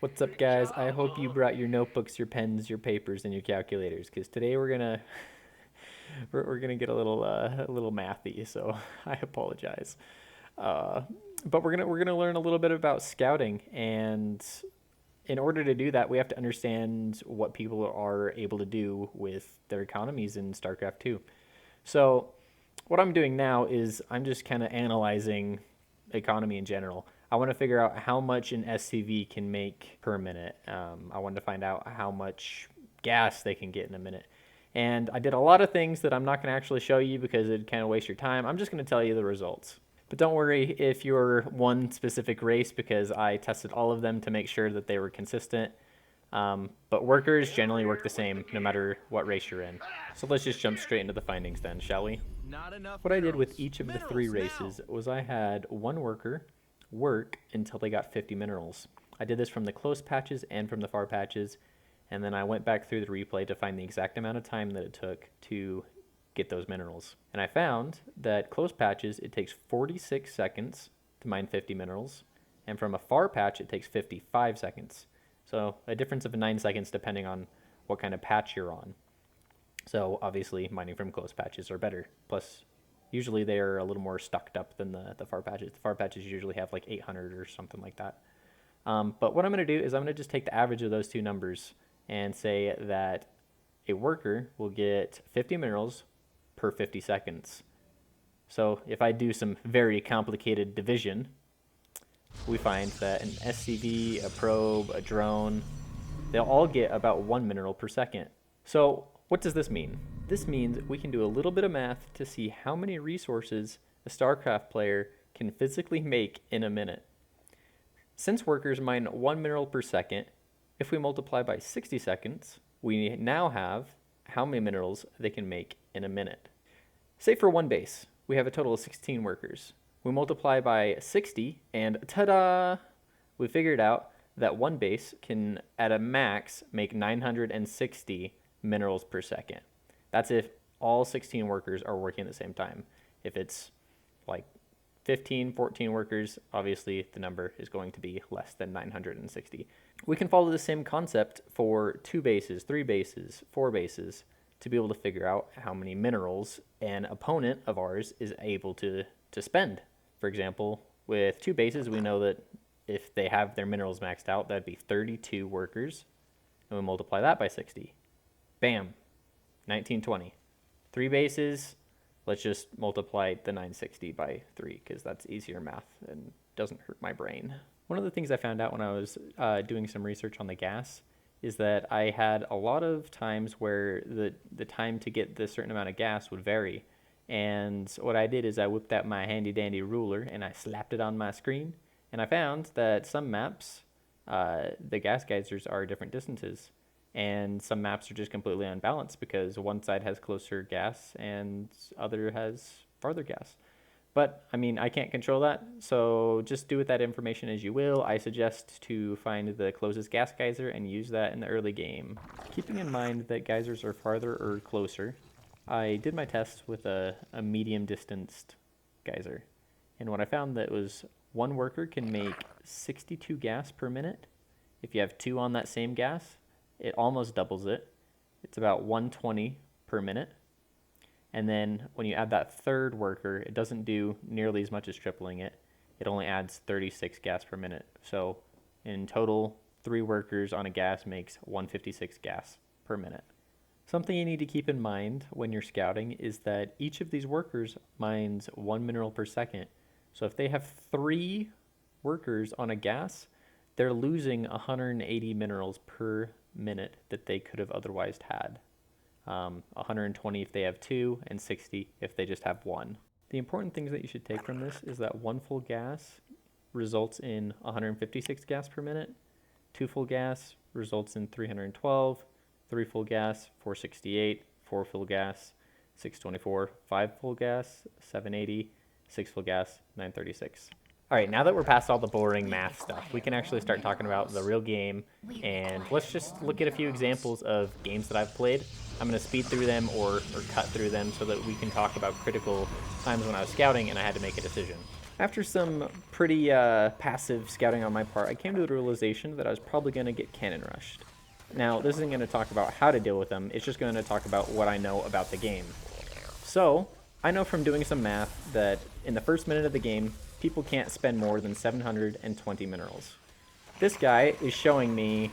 What's up, guys? I hope you brought your notebooks, your pens, your papers, and your calculators, because today we're gonna we're gonna get a little mathy. So I apologize, uh, but we're gonna learn a little bit about scouting, and in order to do that, we have to understand what people are able to do with their economies in StarCraft 2. So what I'm doing now is I'm just kind of analyzing economy in general. I want to figure out how much an SCV can make per minute. I wanted to find out how much gas they can get in a minute. And I did a lot of things that I'm not going to actually show you because it'd kind of waste your time. I'm just going to tell you the results. But don't worry if you're one specific race, because I tested all of them to make sure that they were consistent. But workers generally work the same no matter what race you're in. So let's just jump straight into the findings then, shall we? What I did with each of the three races was I had one worker work until they got 50 minerals. I did this from the close patches and from the far patches, and then I went back through the replay to find the exact amount of time that it took to get those minerals. And I found that close patches, it takes 46 seconds to mine 50 minerals, and from a far patch, it takes 55 seconds. So a difference of 9 seconds depending on what kind of patch you're on. So obviously mining from close patches are better. Plus, usually they are a little more stucked up than the far patches. The far patches usually have like 800 or something like that. But what I'm going to do is I'm going to just take the average of those two numbers and say that a worker will get 50 minerals per 50 seconds. So if I do some very complicated division, we find that an SCV, a probe, a drone, they'll all get about 1 mineral per second. So what does this mean? This means we can do a little bit of math to see how many resources a StarCraft player can physically make in a minute. Since workers mine 1 mineral per second, if we multiply by 60 seconds, we now have how many minerals they can make in a minute. Say for one base, we have a total of 16 workers. We multiply by 60, and ta-da! We figured out that one base can, at a max, make 960 minerals per second. That's if all 16 workers are working at the same time. If it's like 15, 14 workers, obviously the number is going to be less than 960. We can follow the same concept for 2 bases, 3 bases, 4 bases to be able to figure out how many minerals an opponent of ours is able to spend. For example, with 2 bases, we know that if they have their minerals maxed out, that'd be 32 workers, and we multiply that by 60. Bam, 1920. 3 bases, let's just multiply the 960 by 3, because that's easier math and doesn't hurt my brain. One of the things I found out when I was doing some research on the gas is that I had a lot of times where the time to get this certain amount of gas would vary. And what I did is I whipped out my handy dandy ruler and I slapped it on my screen, and I found that some maps, the gas geysers are different distances, and some maps are just completely unbalanced because one side has closer gas and other has farther gas. But I mean, I can't control that, so just do with that information as you will. I suggest to find the closest gas geyser and use that in the early game. Keeping in mind that geysers are farther or closer, I did my tests with a medium distanced geyser, and what I found that was one worker can make 62 gas per minute. If you have 2 on that same gas, it almost doubles it. It's about 120 per minute. And then when you add that third worker, it doesn't do nearly as much as tripling it. It only adds 36 gas per minute. So in total, 3 workers on a gas makes 156 gas per minute. Something you need to keep in mind when you're scouting is that each of these workers mines 1 mineral per second. So if they have 3 workers on a gas, they're losing 180 minerals per minute that they could have otherwise had. 120 if they have 2, and 60 if they just have 1. The important things that you should take from this is that 1 full gas results in 156 gas per minute, 2 full gas results in 312, 3 full gas 468, 4 full gas 624, 5 full gas 780, 6 full gas 936. All right, now that we're past all the boring math stuff, we can actually start talking about the real game, and let's just look at a few examples of games that I've played. I'm going to speed through them or cut through them so that we can talk about critical times when I was scouting and I had to make a decision. After some pretty passive scouting on my part, I came to the realization that I was probably going to get cannon rushed. Now, this isn't going to talk about how to deal with them, it's just going to talk about what I know about the game. So, I know from doing some math that in the first minute of the game, people can't spend more than 720 minerals. This guy is showing me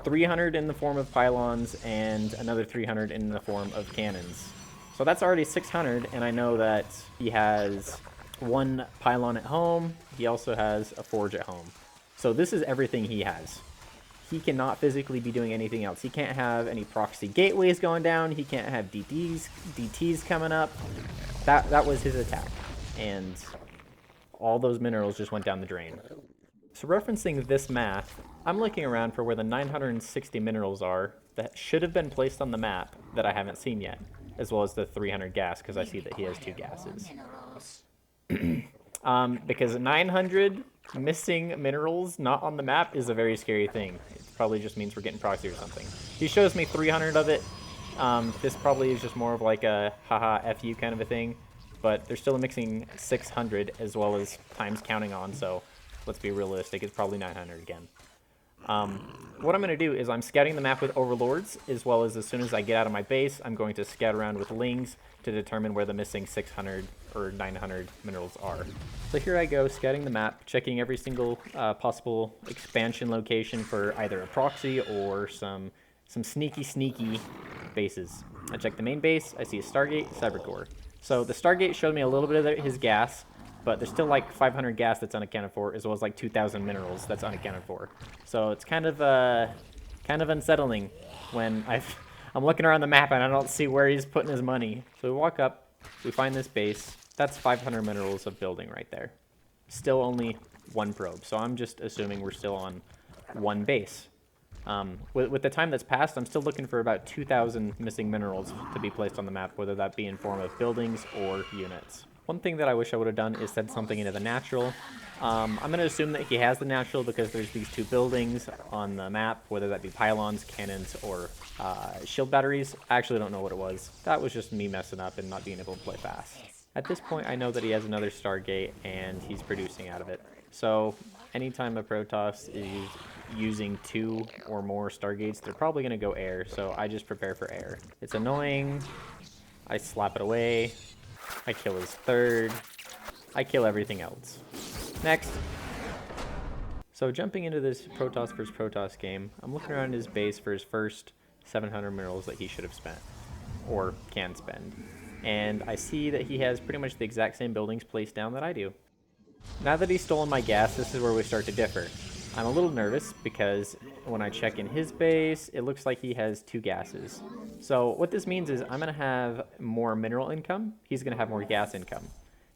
300 in the form of pylons and another 300 in the form of cannons. So that's already 600, and I know that he has one pylon at home. He also has a forge at home. So this is everything he has. He cannot physically be doing anything else. He can't have any proxy gateways going down. He can't have DTs coming up. That was his attack. And all those minerals just went down the drain. So referencing this math, I'm looking around for where the 960 minerals are that should have been placed on the map that I haven't seen yet, as well as the 300 gas, because I see that he has 2 gases. Because 900 missing minerals not on the map is a very scary thing. It probably just means we're getting proxy or something. He shows me 300 of it. This probably is just more of like a haha FU kind of a thing, but they're still mixing 600 as well as times counting on, so let's be realistic, it's probably 900 again. What I'm going to do is I'm scouting the map with overlords, as well as soon as I get out of my base, I'm going to scout around with lings to determine where the missing 600 or 900 minerals are. So here I go, scouting the map, checking every single possible expansion location for either a proxy or some sneaky bases. I check the main base, I see a Stargate, Cybercore. So the Stargate showed me a little bit of his gas, but there's still like 500 gas that's unaccounted for, as well as like 2,000 minerals that's unaccounted for. So it's kind of unsettling when I'm looking around the map and I don't see where he's putting his money. So we walk up, we find this base. That's 500 minerals of building right there. Still only 1 probe, so I'm just assuming we're still on 1 base. With the time that's passed, I'm still looking for about 2,000 missing minerals to be placed on the map, whether that be in form of buildings or units. One thing that I wish I would have done is said something into the natural. I'm going to assume that he has the natural because there's these 2 buildings on the map, whether that be pylons, cannons, or shield batteries. I actually don't know what it was. That was just me messing up and not being able to play fast. At this point, I know that he has another Stargate and he's producing out of it. So anytime a Protoss is using 2 or more Stargates, they're probably going to go air, so I just prepare for air. It's annoying. I slap it away. I kill his 3rd. I kill everything else. Next. So jumping into this Protoss versus Protoss game, I'm looking around his base for his first 700 minerals that he should have spent, or can spend. And I see that he has pretty much the exact same buildings placed down that I do. Now that he's stolen my gas, this is where we start to differ. I'm a little nervous because when I check in his base, it looks like he has 2 gases. So what this means is I'm going to have more mineral income, he's going to have more gas income.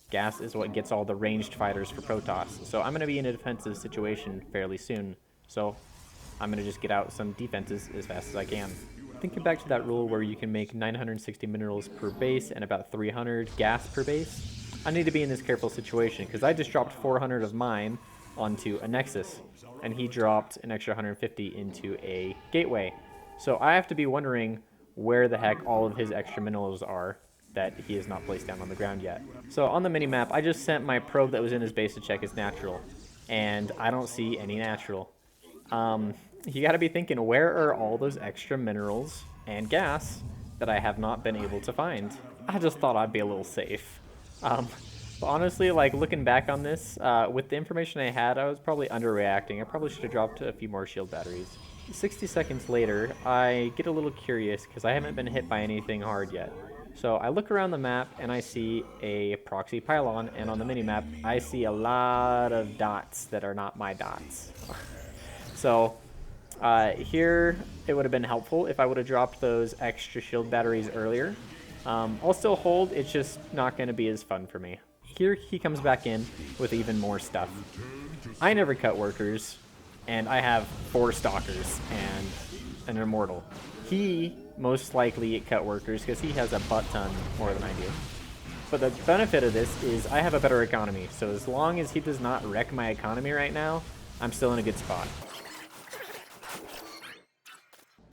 Gas is what gets all the ranged fighters for Protoss, so I'm going to be in a defensive situation fairly soon. So I'm going to just get out some defenses as fast as I can. Thinking back to that rule where you can make 960 minerals per base and about 300 gas per base, I need to be in this careful situation because I just dropped 400 of mine onto a Nexus, and he dropped an extra 150 into a gateway. So I have to be wondering where the heck all of his extra minerals are that he has not placed down on the ground yet. So on the minimap, I just sent my probe that was in his base to check his natural, and I don't see any natural. You gotta be thinking, where are all those extra minerals and gas that I have not been able to find? I just thought I'd be a little safe. But honestly, like looking back on this, with the information I had, I was probably underreacting. I probably should have dropped a few more shield batteries. 60 seconds later, I get a little curious because I haven't been hit by anything hard yet. So I look around the map and I see a proxy pylon, and on the minimap, I see a lot of dots that are not my dots. So here, it would have been helpful if I would have dropped those extra shield batteries earlier. I'll still hold, it's just not going to be as fun for me. Here he comes back in with even more stuff. I never cut workers, and I have 4 stalkers and an immortal. He most likely cut workers because he has a butt ton more than I do. But the benefit of this is I have a better economy, so as long as he does not wreck my economy right now, I'm still in a good spot.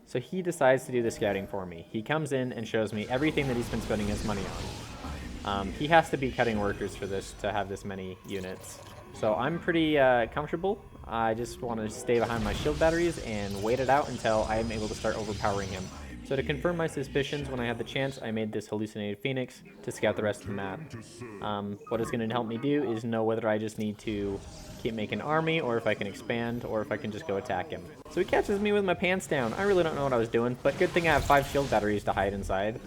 So he decides to do the scouting for me. He comes in and shows me everything that he's been spending his money on. He has to be cutting workers for this to have this many units. So I'm pretty comfortable. I just want to stay behind my shield batteries and wait it out until I'm able to start overpowering him. So to confirm my suspicions, when I had the chance, I made this hallucinated phoenix to scout the rest of the map. What it's going to help me do is know whether I just need to keep making an army, or if I can expand, or if I can just go attack him. So he catches me with my pants down. I really don't know what I was doing, but good thing I have 5 shield batteries to hide inside.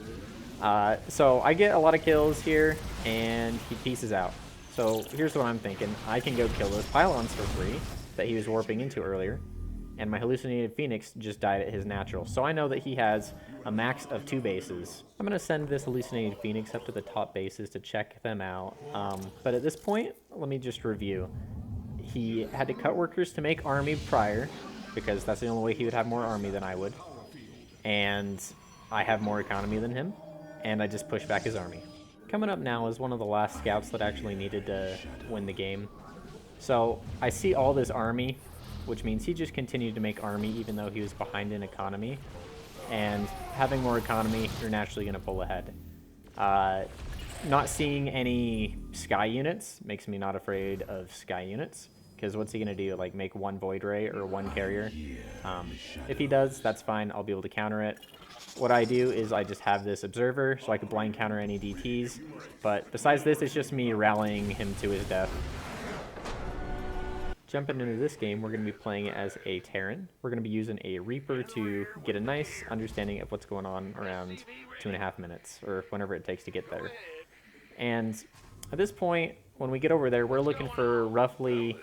So I get a lot of kills here, and he pieces out. So here's what I'm thinking. I can go kill those pylons for free that he was warping into earlier, and my hallucinated phoenix just died at his natural. So I know that he has a max of 2 bases. I'm going to send this hallucinated phoenix up to the top bases to check them out. But at this point, let me just review. He had to cut workers to make army prior, because that's the only way he would have more army than I would. And I have more economy than him, and I just pushed back his army. Coming up now is one of the last scouts that actually needed to win the game. So I see all this army, which means he just continued to make army even though he was behind in economy. And having more economy, you're naturally going to pull ahead. Not seeing any sky units makes me not afraid of sky units, because what's he going to do, like make 1 void ray or 1 carrier? If he does, that's fine. I'll be able to counter it. What I do is I just have this observer so I can blind counter any DTs. But besides this, it's just me rallying him to his death. Jumping into this game, we're going to be playing as a Terran. We're going to be using a Reaper to get a nice understanding of what's going on around 2.5 minutes, or whenever it takes to get there. And at this point, when we get over there, we're looking for roughly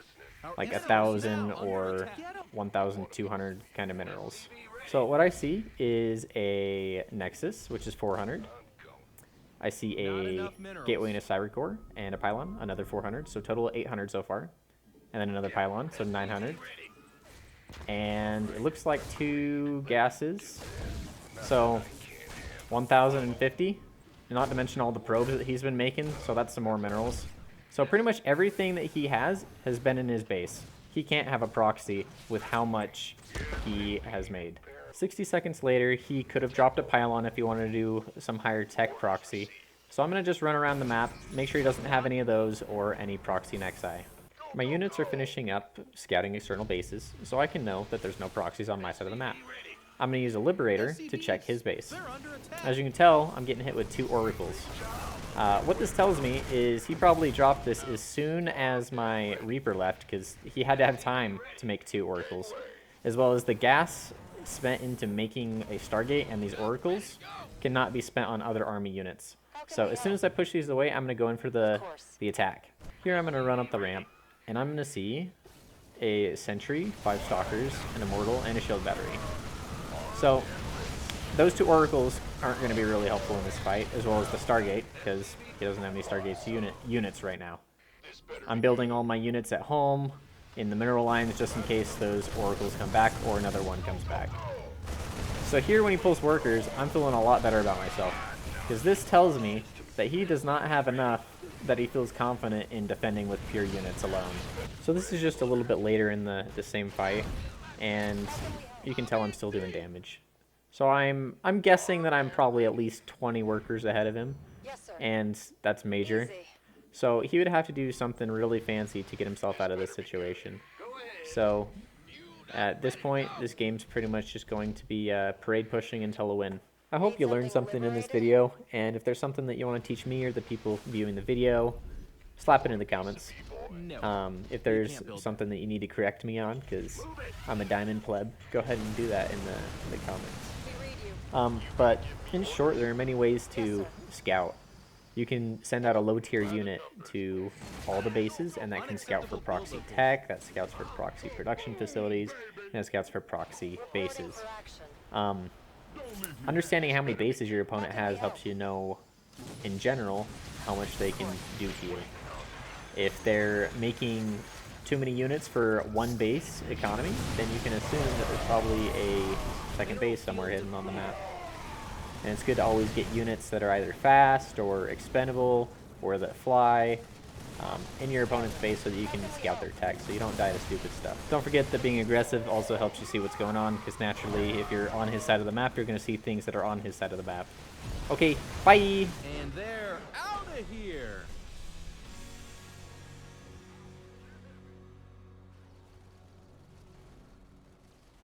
like 1,000 or 1,200 kind of minerals. So what I see is a Nexus, which is 400. I see a Gateway and a Cyber Core and a Pylon, another 400, so total 800 so far. And then another pylon, so 900. And it looks like 2 gases, so 1,050. Not to mention all the probes that he's been making, so that's some more minerals. So pretty much everything that he has been in his base. He can't have a proxy with how much he has made. 60 seconds later, he could have dropped a pylon if he wanted to do some higher tech proxy. So I'm going to just run around the map, make sure he doesn't have any of those or any proxy nexi. My units are finishing up scouting external bases, so I can know that there's no proxies on my side of the map. I'm going to use a Liberator to check his base. As you can tell, I'm getting hit with 2 oracles. What this tells me is he probably dropped this as soon as my Reaper left, because he had to have time to make 2 oracles. As well as the gas spent into making a Stargate and these oracles cannot be spent on other army units. So as soon as I push these away, I'm going to go in for the attack. Here I'm going to run up the ramp, and I'm going to see a Sentry, 5 Stalkers, an Immortal, and a Shield Battery. So those 2 oracles aren't going to be really helpful in this fight, as well as the Stargate, because he doesn't have any Stargates units right now. I'm building all my units at home in the mineral lines just in case those oracles come back or another one comes back. So here when he pulls workers, I'm feeling a lot better about myself, because this tells me that he does not have enough that he feels confident in defending with pure units alone. So this is just a little bit later in the same fight, and you can tell I'm still doing damage. So I'm guessing that I'm probably at least 20 workers ahead of him, and that's major. So he would have to do something really fancy to get himself out of this situation. So at this point, this game's pretty much just going to be parade pushing until a win. I hope you learned something in this video, and if there's something that you want to teach me or the people viewing the video, slap it in the comments. If there's something that you need to correct me on, because I'm a diamond pleb, go ahead and do that in the comments. But in short, there are many ways to scout. You can send out a low tier unit to all the bases, and that can scout for proxy tech, that scouts for proxy production facilities, and that scouts for proxy bases. Understanding how many bases your opponent has helps you know, in general, how much they can do to you. If they're making too many units for 1 base economy, then you can assume that there's probably a second base somewhere hidden on the map. And it's good to always get units that are either fast or expendable or that fly in your opponent's base so that you can scout their tech so you don't die to stupid stuff. Don't forget that being aggressive also helps you see what's going on, because naturally if you're on his side of the map, you're going to see things that are on his side of the map. Okay, bye! And they're out of here.